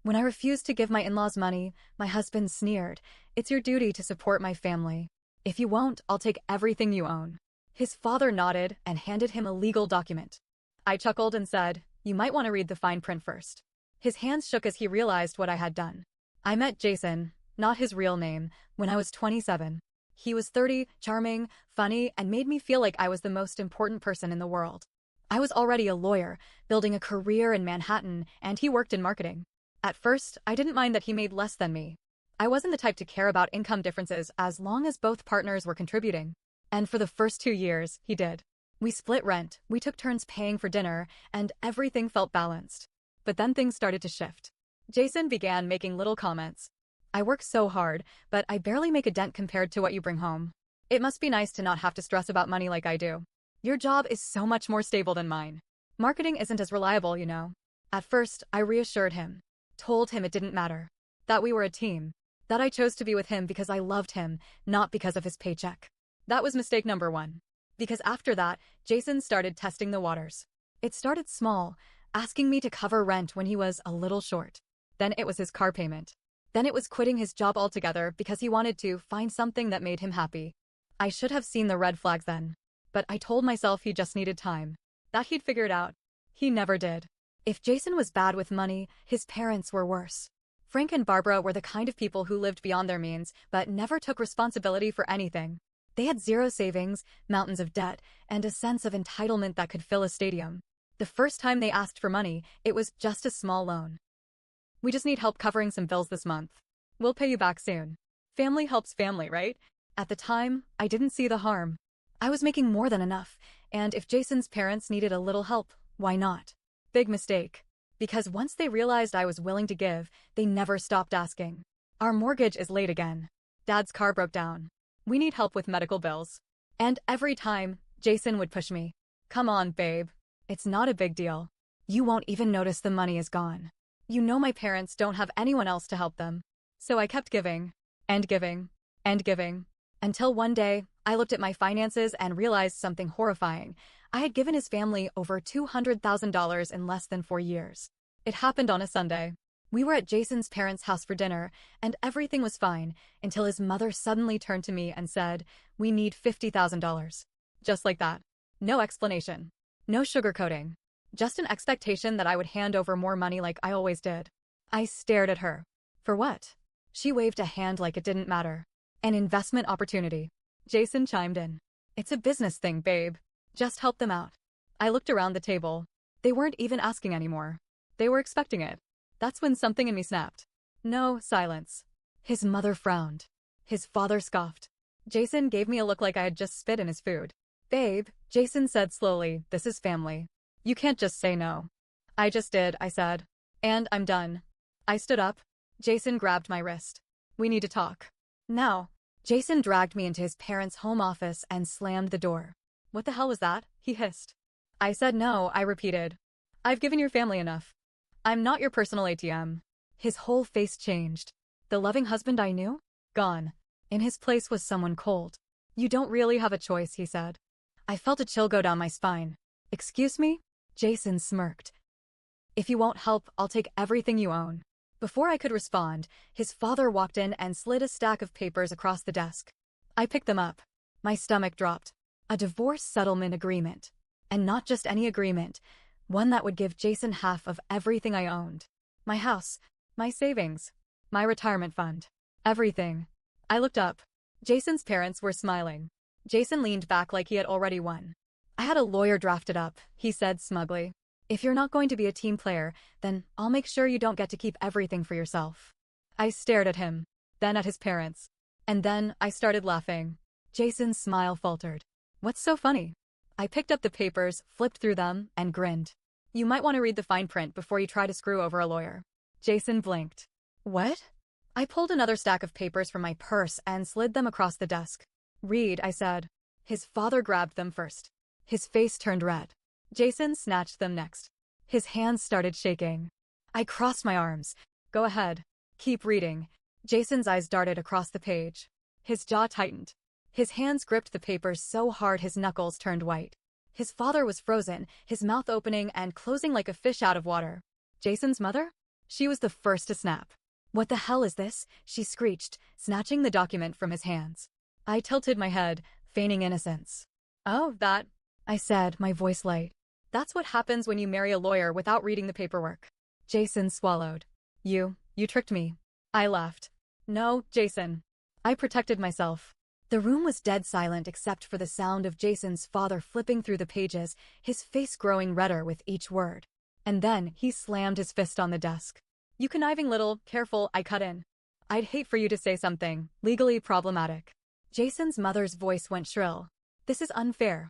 When I refused to give my in-laws money, my husband sneered, "It's your duty to support my family. If you won't, I'll take everything you own." His father nodded and handed him a legal document. I chuckled and said, "You might want to read the fine print first." His hands shook as he realized what I had done. I met Jason, not his real name, when I was 27. He was 30, charming, funny, and made me feel like I was the most important person in the world. I was already a lawyer, building a career in Manhattan, and he worked in marketing. At first, I didn't mind that he made less than me. I wasn't the type to care about income differences as long as both partners were contributing. And for the first 2 years, he did. We split rent, we took turns paying for dinner, and everything felt balanced. But then things started to shift. Jason began making little comments. "I work so hard, but I barely make a dent compared to what you bring home. It must be nice to not have to stress about money like I do. Your job is so much more stable than mine. Marketing isn't as reliable, you know." At first, I reassured him, told him it didn't matter, that we were a team, that I chose to be with him because I loved him, not because of his paycheck. That was mistake number one. Because after that, Jason started testing the waters. It started small, asking me to cover rent when he was a little short. Then it was his car payment. Then it was quitting his job altogether because he wanted to find something that made him happy. I should have seen the red flags then. But I told myself he just needed time, that he'd figure it out. He never did. If Jason was bad with money, his parents were worse. Frank and Barbara were the kind of people who lived beyond their means, but never took responsibility for anything. They had zero savings, mountains of debt, and a sense of entitlement that could fill a stadium. The first time they asked for money, it was just a small loan. "We just need help covering some bills this month. We'll pay you back soon." Family helps family, right? At the time, I didn't see the harm. I was making more than enough, and if Jason's parents needed a little help, why not? Big mistake. Because once they realized I was willing to give, they never stopped asking. "Our mortgage is late again. Dad's car broke down. We need help with medical bills." And every time, Jason would push me. "Come on, babe. It's not a big deal. You won't even notice the money is gone. You know my parents don't have anyone else to help them." So I kept giving, and giving, and giving, until one day, I looked at my finances and realized something horrifying. I had given his family over $200,000 in less than 4 years. It happened on a Sunday. We were at Jason's parents' house for dinner, and everything was fine, until his mother suddenly turned to me and said, "We need $50,000. Just like that. No explanation. No sugarcoating. Just an expectation that I would hand over more money like I always did. I stared at her. "For what?" She waved a hand like it didn't matter. "An investment opportunity." Jason chimed in. "It's a business thing, babe. Just help them out." I looked around the table. They weren't even asking anymore. They were expecting it. That's when something in me snapped. No, silence. His mother frowned. His father scoffed. Jason gave me a look like I had just spit in his food. "Babe," Jason said slowly, "this is family. You can't just say no." "I just did," I said. "And I'm done." I stood up. Jason grabbed my wrist. "We need to talk. Now." Jason dragged me into his parents' home office and slammed the door. "What the hell was that?" he hissed. I said no, I repeated. "I've given your family enough. I'm not your personal ATM." His whole face changed. The loving husband I knew? Gone. In his place was someone cold. "You don't really have a choice," he said. I felt a chill go down my spine. "Excuse me?" Jason smirked. "If you won't help, I'll take everything you own." Before I could respond, his father walked in and slid a stack of papers across the desk. I picked them up. My stomach dropped. A divorce settlement agreement. And not just any agreement. One that would give Jason half of everything I owned. My house, my savings, my retirement fund. Everything. I looked up. Jason's parents were smiling. Jason leaned back like he had already won. "I had a lawyer drafted up," he said smugly. "If you're not going to be a team player, then I'll make sure you don't get to keep everything for yourself." I stared at him, then at his parents. And then I started laughing. Jason's smile faltered. "What's so funny?" I picked up the papers, flipped through them, and grinned. "You might want to read the fine print before you try to screw over a lawyer." Jason blinked. "What?" I pulled another stack of papers from my purse and slid them across the desk. "Read," I said. His father grabbed them first. His face turned red. Jason snatched them next. His hands started shaking. I crossed my arms. "Go ahead. Keep reading." Jason's eyes darted across the page. His jaw tightened. His hands gripped the papers so hard his knuckles turned white. His father was frozen, his mouth opening and closing like a fish out of water. Jason's mother? She was the first to snap. "What the hell is this?" she screeched, snatching the document from his hands. I tilted my head, feigning innocence. "Oh, that," I said, my voice light. "That's what happens when you marry a lawyer without reading the paperwork." Jason swallowed. You tricked me." I laughed. "No, Jason." I protected myself. The room was dead silent except for the sound of Jason's father flipping through the pages, his face growing redder with each word. And then he slammed his fist on the desk. "You conniving little, careful," I cut in. "I'd hate for you to say something legally problematic." Jason's mother's voice went shrill. "This is unfair.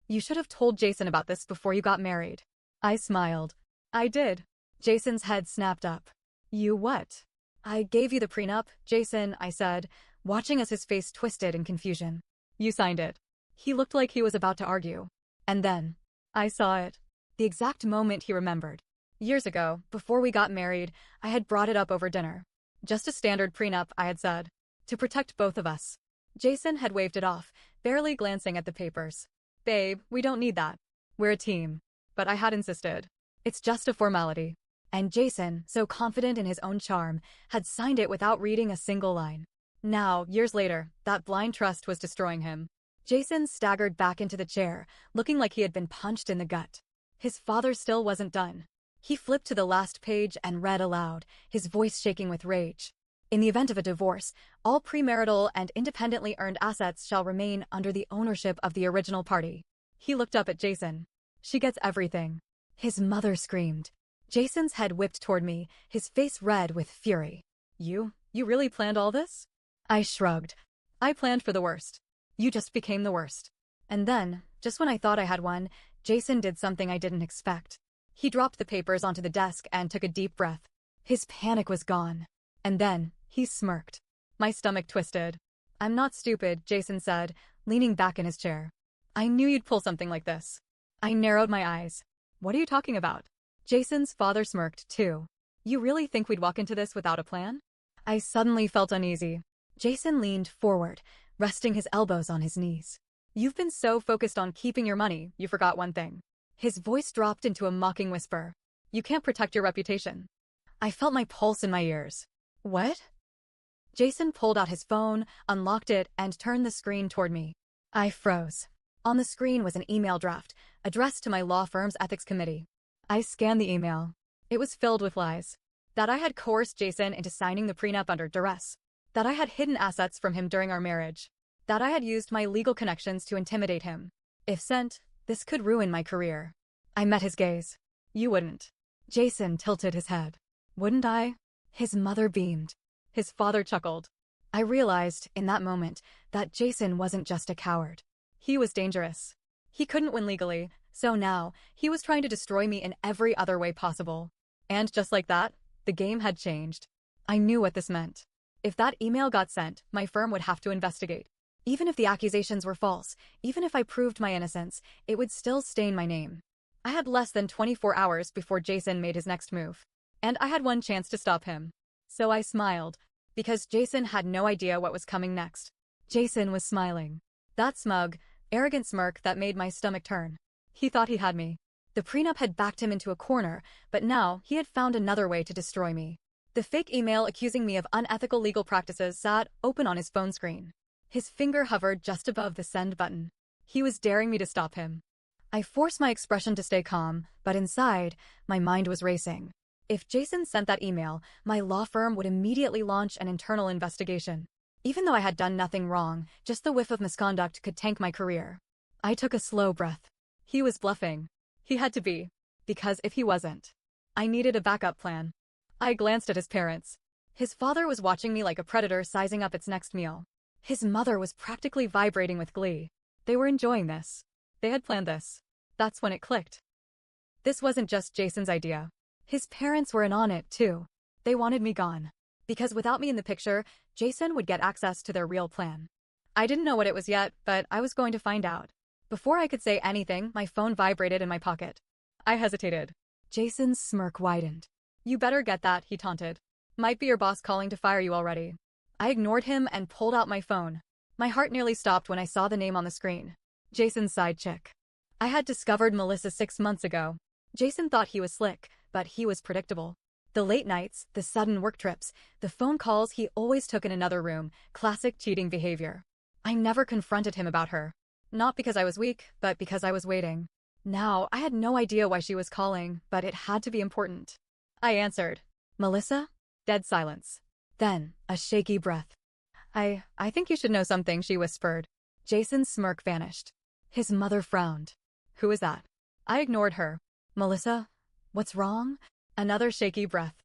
You should have told Jason about this before you got married." I smiled. "I did." Jason's head snapped up. "You what?" "I gave you the prenup, Jason," I said, watching as his face twisted in confusion. "You signed it." He looked like he was about to argue. And then, I saw it. The exact moment he remembered. Years ago, before we got married, I had brought it up over dinner. Just a standard prenup, I had said. To protect both of us. Jason had waved it off, barely glancing at the papers. "Babe, we don't need that. We're a team." But I had insisted. "It's just a formality." And Jason, so confident in his own charm, had signed it without reading a single line. Now, years later, that blind trust was destroying him. Jason staggered back into the chair, looking like he had been punched in the gut. His father still wasn't done. He flipped to the last page and read aloud, his voice shaking with rage. "In the event of a divorce, all premarital and independently earned assets shall remain under the ownership of the original party." He looked up at Jason. "She gets everything." His mother screamed. Jason's head whipped toward me, his face red with fury. You really planned all this?" I shrugged. "I planned for the worst. You just became the worst." And then, just when I thought I had won, Jason did something I didn't expect. He dropped the papers onto the desk and took a deep breath. His panic was gone. And then, he smirked. My stomach twisted. "I'm not stupid," Jason said, leaning back in his chair. "I knew you'd pull something like this." I narrowed my eyes. "What are you talking about?" Jason's father smirked, too. "You really think we'd walk into this without a plan?" I suddenly felt uneasy. Jason leaned forward, resting his elbows on his knees. "You've been so focused on keeping your money, you forgot one thing." His voice dropped into a mocking whisper. "You can't protect your reputation." I felt my pulse in my ears. "What?" Jason pulled out his phone, unlocked it, and turned the screen toward me. I froze. On the screen was an email draft, addressed to my law firm's ethics committee. I scanned the email. It was filled with lies. That I had coerced Jason into signing the prenup under duress. That I had hidden assets from him during our marriage. That I had used my legal connections to intimidate him. If sent, this could ruin my career. I met his gaze. "You wouldn't." Jason tilted his head. "Wouldn't I?" His mother beamed. His father chuckled. I realized, in that moment, that Jason wasn't just a coward. He was dangerous. He couldn't win legally, so now, he was trying to destroy me in every other way possible. And just like that, the game had changed. I knew what this meant. If that email got sent, my firm would have to investigate. Even if the accusations were false, even if I proved my innocence, it would still stain my name. I had less than 24 hours before Jason made his next move. And I had one chance to stop him. So I smiled, because Jason had no idea what was coming next. Jason was smiling. That smug, arrogant smirk that made my stomach turn. He thought he had me. The prenup had backed him into a corner, but now he had found another way to destroy me. The fake email accusing me of unethical legal practices sat open on his phone screen. His finger hovered just above the send button. He was daring me to stop him. I forced my expression to stay calm, but inside, my mind was racing. If Jason sent that email, my law firm would immediately launch an internal investigation. Even though I had done nothing wrong, just the whiff of misconduct could tank my career. I took a slow breath. He was bluffing. He had to be. Because if he wasn't, I needed a backup plan. I glanced at his parents. His father was watching me like a predator sizing up its next meal. His mother was practically vibrating with glee. They were enjoying this. They had planned this. That's when it clicked. This wasn't just Jason's idea. His parents were in on it, too. They wanted me gone. Because without me in the picture, Jason would get access to their real plan. I didn't know what it was yet, but I was going to find out. Before I could say anything, my phone vibrated in my pocket. I hesitated. Jason's smirk widened. "You better get that," he taunted. "Might be your boss calling to fire you already." I ignored him and pulled out my phone. My heart nearly stopped when I saw the name on the screen. Jason's side chick. I had discovered Melissa 6 months ago. Jason thought he was slick, but he was predictable. The late nights, the sudden work trips, the phone calls he always took in another room, classic cheating behavior. I never confronted him about her. Not because I was weak, but because I was waiting. Now, I had no idea why she was calling, but it had to be important. I answered. Melissa? Dead silence. Then, a shaky breath. I think you should know something, she whispered. Jason's smirk vanished. His mother frowned. Who is that? I ignored her. Melissa? What's wrong? Another shaky breath.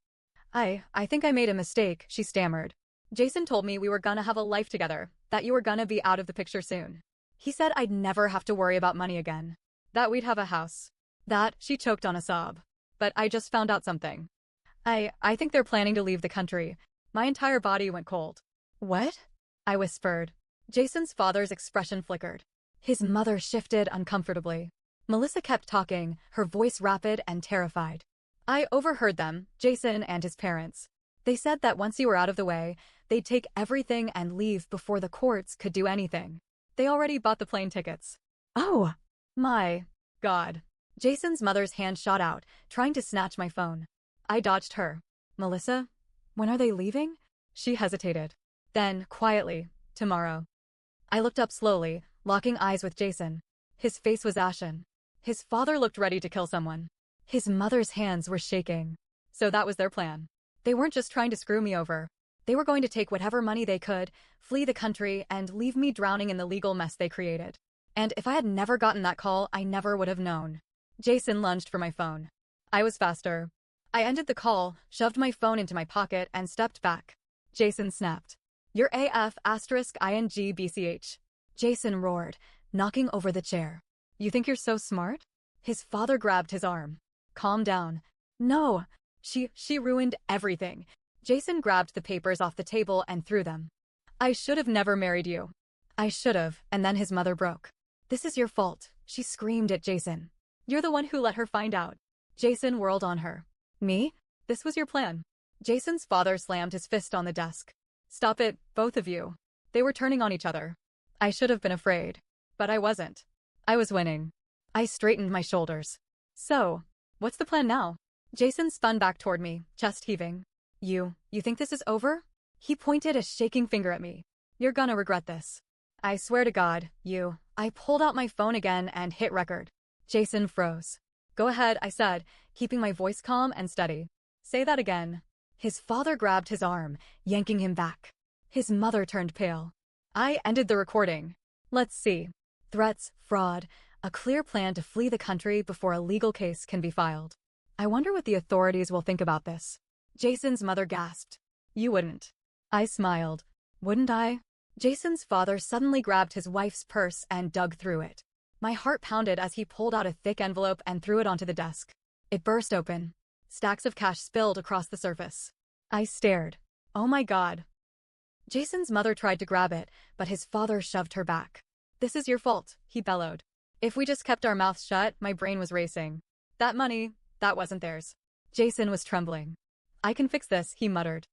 I think I made a mistake, she stammered. Jason told me we were gonna have a life together, that you were gonna be out of the picture soon. He said I'd never have to worry about money again. That we'd have a house. That, she choked on a sob. But I just found out something. I think they're planning to leave the country. My entire body went cold. What? I whispered. Jason's father's expression flickered. His mother shifted uncomfortably. Melissa kept talking, her voice rapid and terrified. I overheard them, Jason and his parents. They said that once you were out of the way, they'd take everything and leave before the courts could do anything. They already bought the plane tickets. Oh, my God. Jason's mother's hand shot out, trying to snatch my phone. I dodged her. Melissa, when are they leaving? She hesitated. Then, quietly, tomorrow. I looked up slowly, locking eyes with Jason. His face was ashen. His father looked ready to kill someone. His mother's hands were shaking. So that was their plan. They weren't just trying to screw me over. They were going to take whatever money they could, flee the country, and leave me drowning in the legal mess they created. And if I had never gotten that call, I never would have known. Jason lunged for my phone. I was faster. I ended the call, shoved my phone into my pocket, and stepped back. Jason snapped. You're AF *ING BCH. Jason roared, knocking over the chair. You think you're so smart? His father grabbed his arm. Calm down. No. She ruined everything. Jason grabbed the papers off the table and threw them. I should have never married you. I should have, and then his mother broke. This is your fault, she screamed at Jason. You're the one who let her find out. Jason whirled on her. Me? This was your plan. Jason's father slammed his fist on the desk. Stop it, both of you. They were turning on each other. I should have been afraid. But I wasn't. I was winning. I straightened my shoulders. So, what's the plan now? Jason spun back toward me, chest heaving. You think this is over? He pointed a shaking finger at me. You're gonna regret this. I swear to God, I pulled out my phone again and hit record. Jason froze. Go ahead, I said, keeping my voice calm and steady. Say that again. His father grabbed his arm, yanking him back. His mother turned pale. I ended the recording. Let's see. Threats, fraud, a clear plan to flee the country before a legal case can be filed. I wonder what the authorities will think about this. Jason's mother gasped. You wouldn't. I smiled. Wouldn't I? Jason's father suddenly grabbed his wife's purse and dug through it. My heart pounded as he pulled out a thick envelope and threw it onto the desk. It burst open. Stacks of cash spilled across the surface. I stared. Oh my God. Jason's mother tried to grab it, but his father shoved her back. This is your fault, he bellowed. If we just kept our mouths shut, my brain was racing. That money, that wasn't theirs. Jason was trembling. I can fix this, he muttered.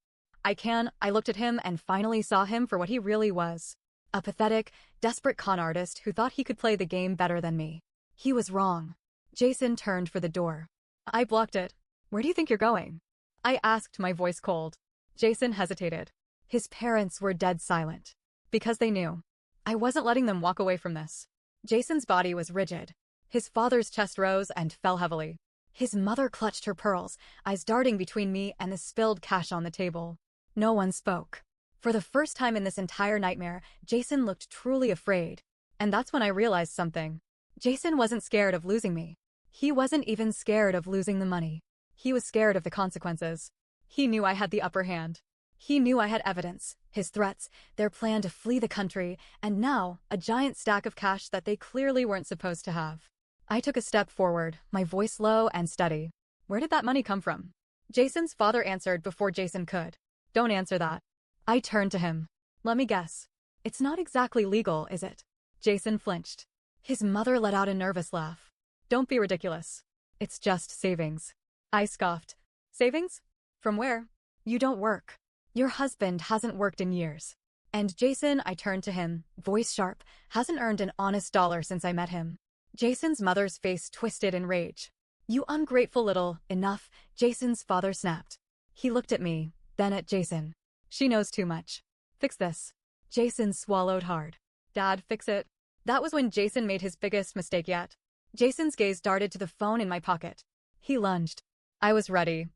I can. I looked at him and finally saw him for what he really was. A pathetic, desperate con artist who thought he could play the game better than me. He was wrong. Jason turned for the door. I blocked it. Where do you think you're going? I asked, my voice cold. Jason hesitated. His parents were dead silent. Because they knew. I wasn't letting them walk away from this. Jason's body was rigid. His father's chest rose and fell heavily. His mother clutched her pearls, eyes darting between me and the spilled cash on the table. No one spoke. For the first time in this entire nightmare, Jason looked truly afraid. And that's when I realized something. Jason wasn't scared of losing me. He wasn't even scared of losing the money. He was scared of the consequences. He knew I had the upper hand. He knew I had evidence, his threats, their plan to flee the country, and now, a giant stack of cash that they clearly weren't supposed to have. I took a step forward, my voice low and steady. Where did that money come from? Jason's father answered before Jason could. Don't answer that. I turned to him. Let me guess. It's not exactly legal, is it? Jason flinched. His mother let out a nervous laugh. Don't be ridiculous. It's just savings. I scoffed. Savings? From where? You don't work. Your husband hasn't worked in years. And Jason, I turned to him, voice sharp, hasn't earned an honest dollar since I met him. Jason's mother's face twisted in rage. You ungrateful little, enough, Jason's father snapped. He looked at me, then at Jason. She knows too much. Fix this. Jason swallowed hard. Dad, fix it. That was when Jason made his biggest mistake yet. Jason's gaze darted to the phone in my pocket. He lunged. I was ready.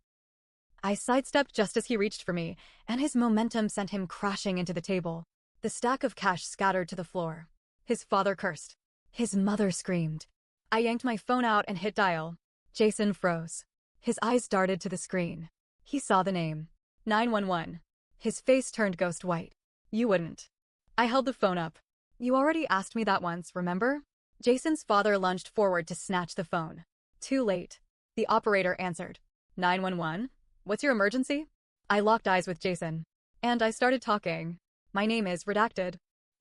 I sidestepped just as he reached for me, and his momentum sent him crashing into the table. The stack of cash scattered to the floor. His father cursed. His mother screamed. I yanked my phone out and hit dial. Jason froze. His eyes darted to the screen. He saw the name. 911. His face turned ghost white. You wouldn't. I held the phone up. You already asked me that once, remember? Jason's father lunged forward to snatch the phone. Too late. The operator answered. 911? What's your emergency? I locked eyes with Jason. And I started talking. My name is redacted.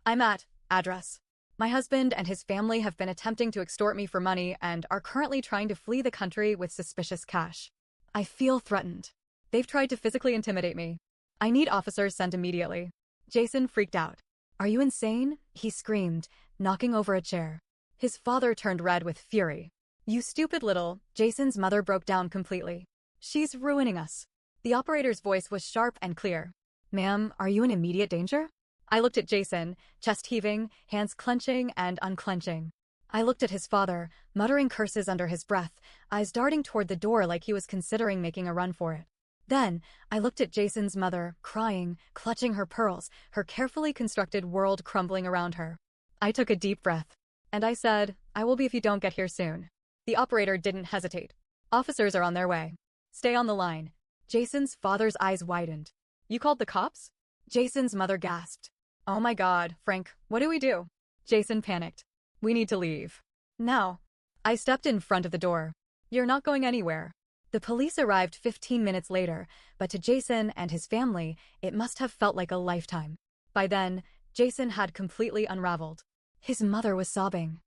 I'm at address. My husband and his family have been attempting to extort me for money and are currently trying to flee the country with suspicious cash. I feel threatened. They've tried to physically intimidate me. I need officers sent immediately. Jason freaked out. Are you insane? He screamed, knocking over a chair. His father turned red with fury. You stupid little. Jason's mother broke down completely. She's ruining us. The operator's voice was sharp and clear. Ma'am, are you in immediate danger? I looked at Jason, chest heaving, hands clenching and unclenching. I looked at his father, muttering curses under his breath, eyes darting toward the door like he was considering making a run for it. Then, I looked at Jason's mother, crying, clutching her pearls, her carefully constructed world crumbling around her. I took a deep breath. And I said, I will be if you don't get here soon. The operator didn't hesitate. Officers are on their way. Stay on the line. Jason's father's eyes widened. You called the cops? Jason's mother gasped. Oh my God, Frank, what do we do? Jason panicked. We need to leave. Now. I stepped in front of the door. You're not going anywhere. The police arrived 15 minutes later, but to Jason and his family, it must have felt like a lifetime. By then, Jason had completely unraveled. His mother was sobbing.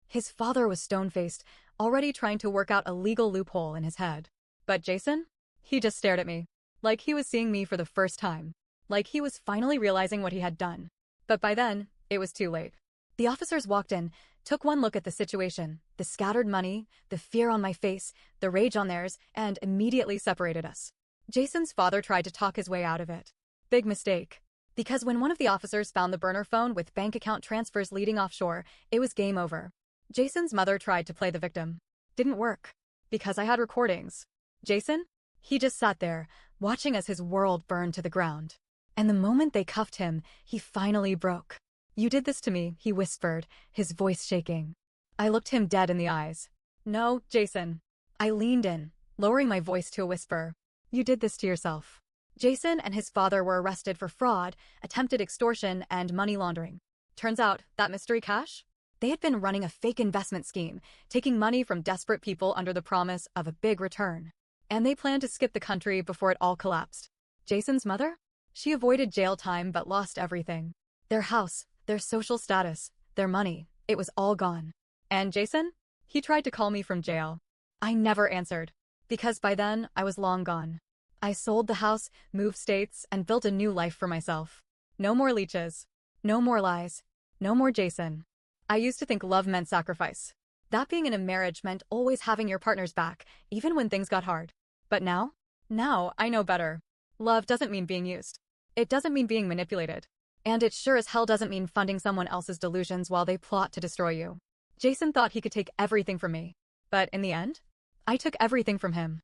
His father was stone-faced, already trying to work out a legal loophole in his head. But Jason? He just stared at me. Like he was seeing me for the first time. Like he was finally realizing what he had done. But by then, it was too late. The officers walked in, took one look at the situation, the scattered money, the fear on my face, the rage on theirs, and immediately separated us. Jason's father tried to talk his way out of it. Big mistake. Because when one of the officers found the burner phone with bank account transfers leading offshore, it was game over. Jason's mother tried to play the victim. Didn't work. Because I had recordings. Jason? He just sat there, watching as his world burned to the ground. And the moment they cuffed him, he finally broke. You did this to me, he whispered, his voice shaking. I looked him dead in the eyes. No, Jason. I leaned in, lowering my voice to a whisper. You did this to yourself. Jason and his father were arrested for fraud, attempted extortion, and money laundering. Turns out, that mystery cash? They had been running a fake investment scheme, taking money from desperate people under the promise of a big return. And they planned to skip the country before it all collapsed. Jason's mother? She avoided jail time but lost everything. Their house, their social status, their money, it was all gone. And Jason? He tried to call me from jail. I never answered. Because by then, I was long gone. I sold the house, moved states, and built a new life for myself. No more leeches. No more lies. No more Jason. I used to think love meant sacrifice. That being in a marriage meant always having your partner's back, even when things got hard. But now? Now, I know better. Love doesn't mean being used. It doesn't mean being manipulated. And it sure as hell doesn't mean funding someone else's delusions while they plot to destroy you. Jason thought he could take everything from me. But in the end, I took everything from him.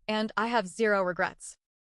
And I have zero regrets.